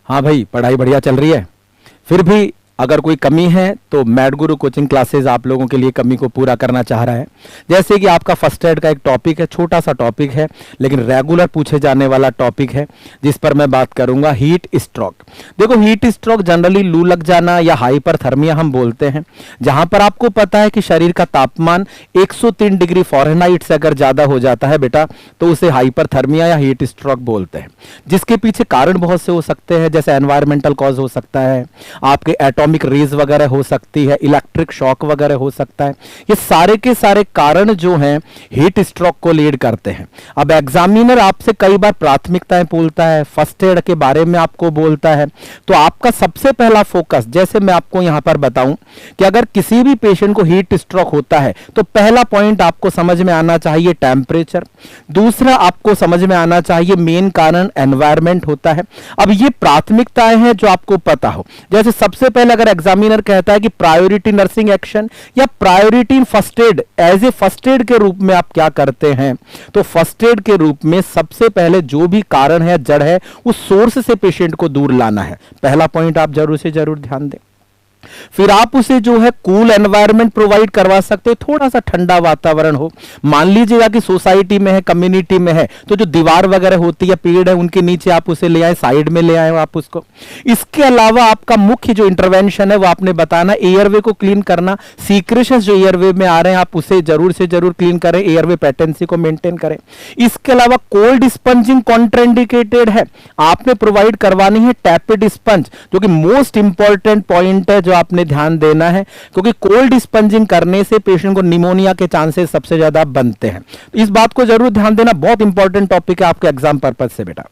हाँ भाई, पढ़ाई बढ़िया चल रही है। फिर भी अगर कोई कमी है तो मैड गुरु कोचिंग क्लासेस आप लोगों के लिए कमी को पूरा करना चाह रहा है। जैसे कि आपका फर्स्ट एड का एक टॉपिक है, छोटा सा टॉपिक है लेकिन रेगुलर पूछे जाने वाला टॉपिक है, जिस पर मैं बात करूंगा हीट स्ट्रोक। देखो, हीट स्ट्रोक जनरली लू लग जाना या हाइपरथर्मिया हम बोलते हैं, जहां पर आपको पता है कि शरीर का तापमान 103 डिग्री फ़ारेनहाइट से अगर ज्यादा हो जाता है बेटा, तो उसे हाइपरथर्मिया या हीट स्ट्रोक बोलते हैं। जिसके पीछे कारण बहुत से हो सकते हैं, जैसे एनवायरमेंटल कॉज हो सकता है, आपके एटॉमिक रेज वगैरह हो सकती है, इलेक्ट्रिक शॉक वगैरह हो सकता है। ये सारे के सारे कारण जो हैं हीट स्ट्रोक को लीड करते हैं। अब एग्जामिनर आपसे कई बार प्राथमिकताएं पूछता है, फर्स्ट एड के बारे में आपको बोलता है, तो आपका सबसे पहला फोकस, जैसे मैं आपको यहां पर बताऊं कि अगर किसी भी पेशेंट को हीट स्ट्रोक होता है तो पहला पॉइंट आपको समझ में आना चाहिए टेम्परेचर। दूसरा आपको समझ में आना चाहिए मेन कारण एनवायरमेंट होता है। अब ये प्राथमिकताएं हैं जो आपको पता हो। जैसे सबसे पहले अगर एग्जामिनर कहता है कि प्रायोरिटी नर्सिंग एक्शन या priority in first aid, as a first aid के रूप में आप क्या करते हैं, तो फर्स्ट एड के रूप में सबसे पहले जो भी कारण है, जड़ है, उस सोर्स से पेशेंट को दूर लाना है। पहला पॉइंट आप जरूर से जरूर ध्यान दें। फिर आप उसे जो है कूल एनवायरनमेंट प्रोवाइड करवा सकते हो, थोड़ा सा ठंडा वातावरण हो। मान लीजिएगा कि सोसाइटी में है, कम्युनिटी में है, तो जो दीवार वगैरह होती है, पेड़ है, उनके नीचे आप उसे ले आए, साइड में ले आए आप उसको। इसके अलावा आपका मुख्य जो इंटरवेंशन है वो आपने बताना, एयरवे को क्लीन करना। सीक्रेशंस जो एयरवे में आ रहे हैं आप उसे जरूर से जरूर क्लीन करें, एयरवे पेटेंसी को मेंटेन करें। इसके अलावा कोल्ड स्पंजिंग कॉन्ट्राइंडिकेटेड है, आपने प्रोवाइड करवानी है टैपेड स्पंज, जो कि मोस्ट इंपॉर्टेंट पॉइंट है जो आपने ध्यान देना है, क्योंकि कोल्ड स्पंजिंग करने से पेशेंट को निमोनिया के चांसेस सबसे ज्यादा बनते हैं। इस बात को जरूर ध्यान देना, बहुत इंपॉर्टेंट टॉपिक है आपके एग्जाम पर्पज से बेटा।